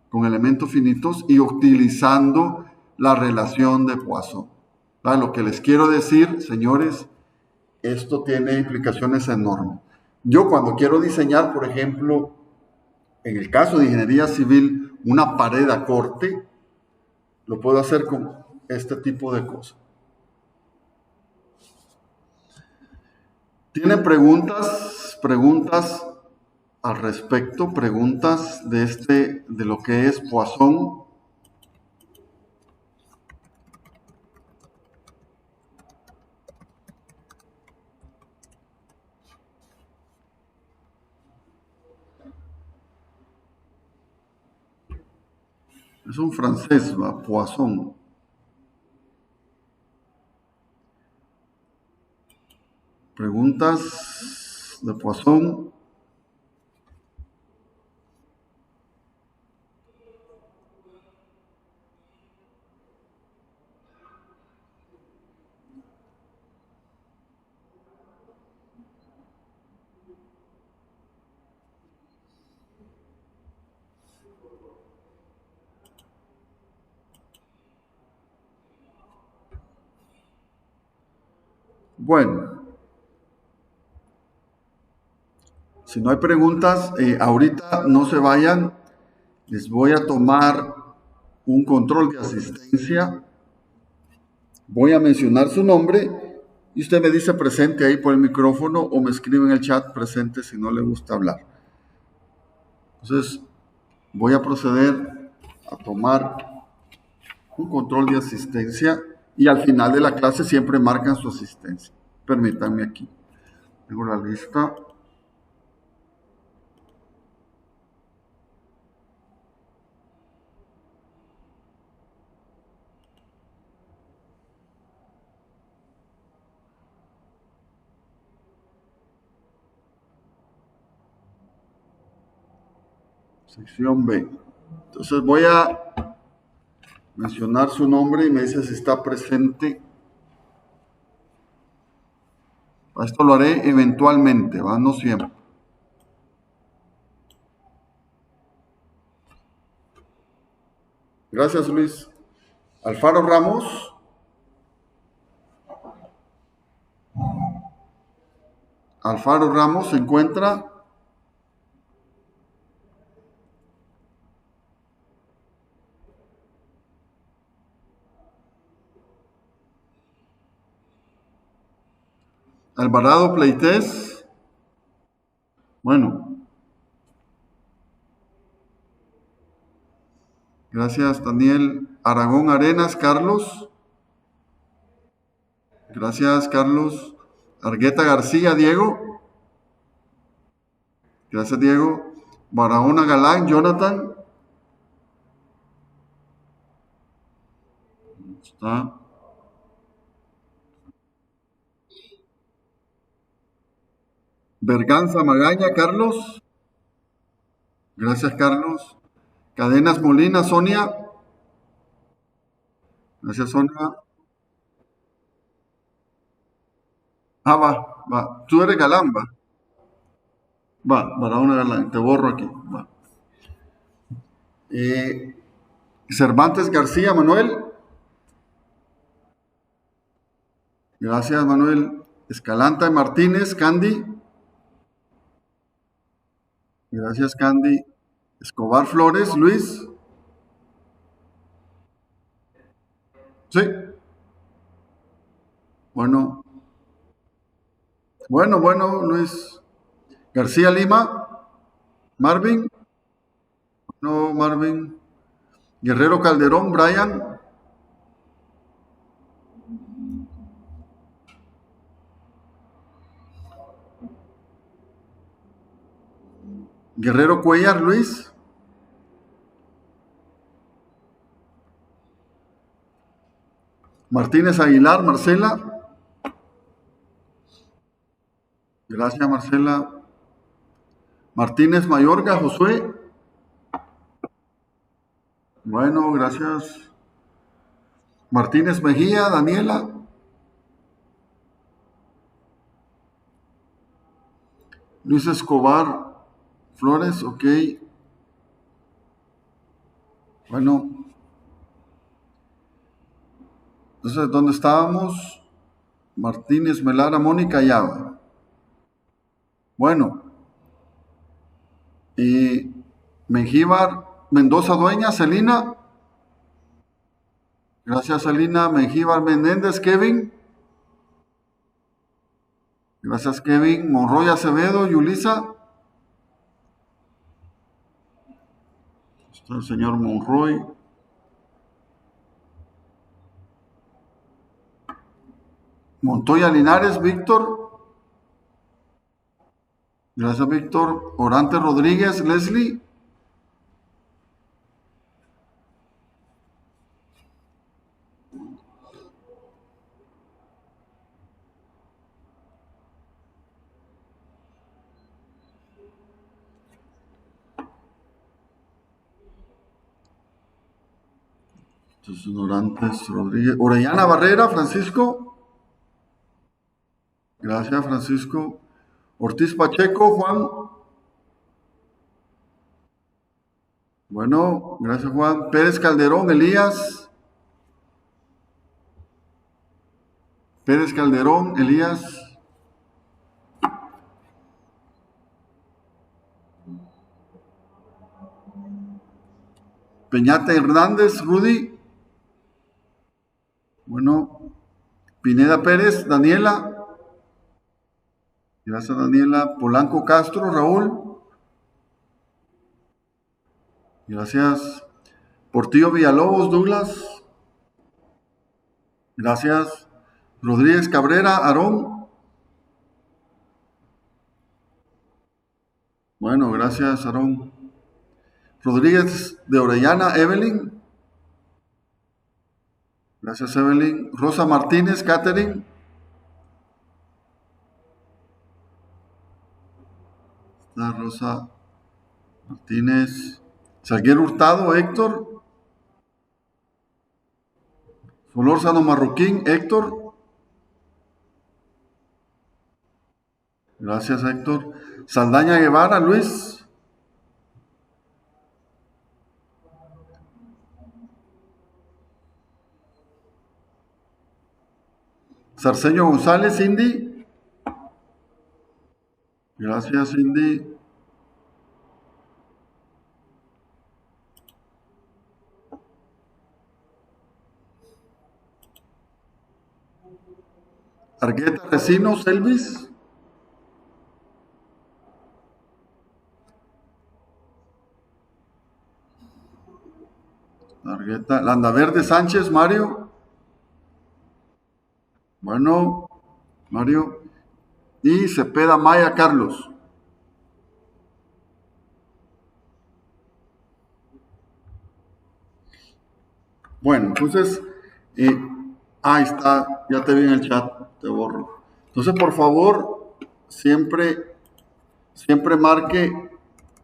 Speaker 1: con elementos finitos y utilizando la relación de Poisson. Lo que les quiero decir, señores, esto tiene implicaciones enormes. Yo cuando quiero diseñar, por ejemplo, en el caso de ingeniería civil, una pared a corte, lo puedo hacer con este tipo de cosas. ¿Tienen preguntas al respecto? ¿Preguntas de lo que es Poisson? Es un francés, va, Poisson. Preguntas de Poisson. Bueno, si no hay preguntas, ahorita no se vayan. Les voy a tomar un control de asistencia. Voy a mencionar su nombre y usted me dice presente ahí por el micrófono o me escribe en el chat presente si no le gusta hablar. Entonces, voy a proceder a tomar un control de asistencia y al final de la clase siempre marcan su asistencia. Permítanme aquí. Tengo la lista. Sección B. Entonces voy a mencionar su nombre y me dice si está presente. Esto lo haré eventualmente, ¿va? No siempre. Gracias, Luis. Alfaro Ramos. Alfaro Ramos se encuentra. Alvarado Pleites. Bueno. Gracias, Daniel. Aragón Arenas, Carlos. Gracias, Carlos. Argueta García, Diego. Gracias, Diego. Barahona Galán, Jonathan. Está. Berganza Magaña, Carlos. Gracias, Carlos. Cadenas Molina, Sonia. Gracias, Sonia. Ah, va, va. Tú eres Galán, va. Va, Barahona Galán. Te borro aquí. Va. Eh, Cervantes García, Manuel. Gracias, Manuel. Escalanta Martínez, Candy. Gracias, Candy. Escobar Flores, Luis. Sí. Bueno, bueno, Luis. García Lima, Marvin. No, Marvin. Guerrero Calderón, Brian. Guerrero Cuellar, Luis. Martínez Aguilar, Marcela. Gracias, Marcela. Martínez Mayorga, Josué. Bueno, gracias. Martínez Mejía, Daniela. Luis Escobar Flores, ok. Bueno, entonces, ¿dónde estábamos? Martínez Melara, Mónica Yava. Bueno, y Mengíbar Mendoza Dueña, Celina. Gracias, Celina. Mengíbar Menéndez, Kevin. Gracias, Kevin. Monroy Acevedo, Yulisa. Está el señor Monroy. Montoya Linares, Víctor. Gracias, Víctor. Orante Rodríguez, Leslie. Sus ignorantes, Rodríguez. Orellana Barrera, Francisco. Gracias, Francisco. Ortiz Pacheco, Juan. Bueno, gracias, Juan. Pérez Calderón, Elías. Pérez Calderón, Elías. Peñate Hernández, Rudy. Bueno, Pineda Pérez, Daniela. Gracias, Daniela. Polanco Castro, Raúl. Gracias. Portillo Villalobos, Douglas. Gracias. Rodríguez Cabrera, Aarón. Bueno, gracias, Aarón. Rodríguez de Orellana, Evelyn. Gracias, Evelyn. Rosa Martínez, Catherine. Está Rosa Martínez. Salguero Hurtado, Héctor. Solórzano Marroquín, Héctor. Gracias, Héctor. Saldaña Guevara, Luis. Sarceño González, Cindy. Gracias, Cindy. Argueta Vecinos, Elvis. Argueta. Landaverde Sánchez, Mario. Bueno, Mario. Y Cepeda Maya, Carlos. Bueno, entonces, ahí está, ya te vi en el chat, te borro. Entonces, por favor, siempre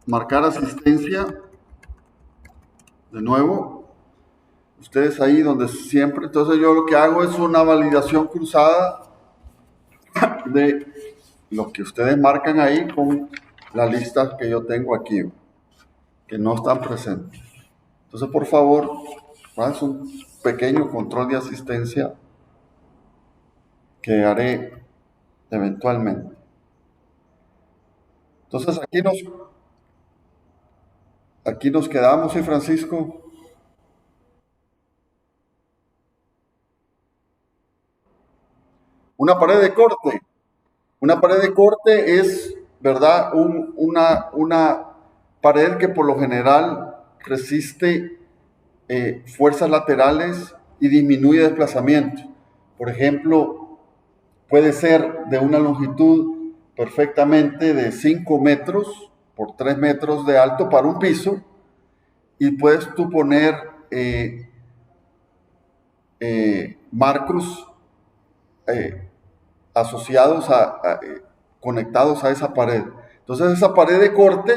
Speaker 1: marcar asistencia. De nuevo, ustedes ahí donde siempre, entonces yo lo que hago es una validación cruzada de lo que ustedes marcan ahí con la lista que yo tengo aquí, que no están presentes. Entonces, por favor, haz un pequeño control de asistencia que haré eventualmente. Entonces, aquí nos quedamos, ¿sí, Francisco? Una pared de corte. Una pared de corte es, ¿verdad? Una pared que por lo general resiste fuerzas laterales y disminuye desplazamiento. Por ejemplo, puede ser de una longitud perfectamente de 5 metros por 3 metros de alto para un piso, y puedes tú poner marcos asociados conectados a esa pared. Entonces esa pared de corte,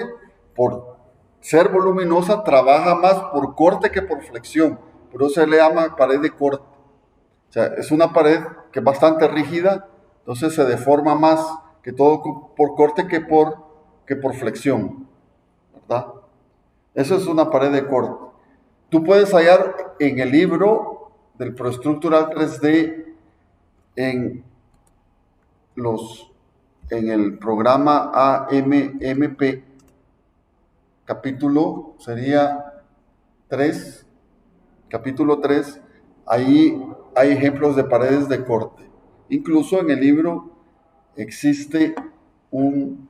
Speaker 1: por ser voluminosa, trabaja más por corte que por flexión. Por eso se le llama pared de corte. O sea, es una pared que es bastante rígida, entonces se deforma más que todo por corte que por flexión, ¿verdad? Eso es una pared de corte. Tú puedes hallar en el libro del Proestructural 3D en el programa AMMP, capítulo sería 3, capítulo 3, ahí hay ejemplos de paredes de corte. Incluso en el libro existe un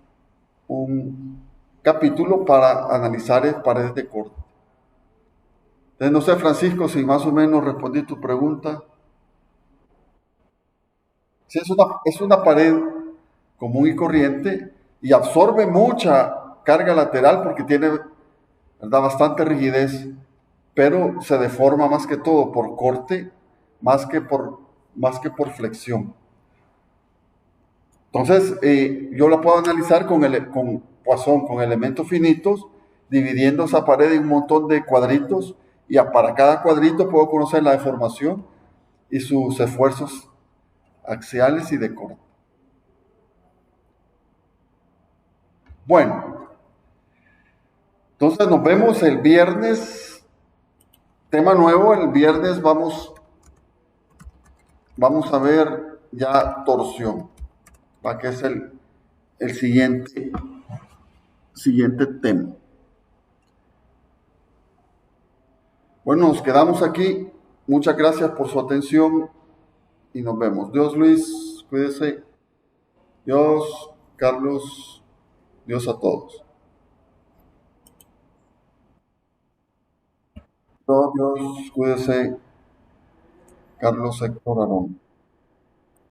Speaker 1: capítulo para analizar paredes de corte. Entonces, no sé, Francisco, si más o menos respondí tu pregunta. Sí, es una pared común y corriente y absorbe mucha carga lateral porque tiene, ¿verdad?, bastante rigidez, pero se deforma más que todo por corte, más que por flexión. Entonces, yo la puedo analizar con Poisson, con elementos finitos, dividiendo esa pared en un montón de cuadritos y para cada cuadrito puedo conocer la deformación y sus esfuerzos axiales y de corte. Bueno, entonces nos vemos el viernes. Tema nuevo, el viernes vamos a ver ya torsión, ¿va? Que es el siguiente tema. Bueno, nos quedamos aquí. Muchas gracias por su atención y nos vemos. Dios, Luis, cuídese. Dios, Carlos, Dios a todos. Dios, cuídese. Carlos Héctor Arón.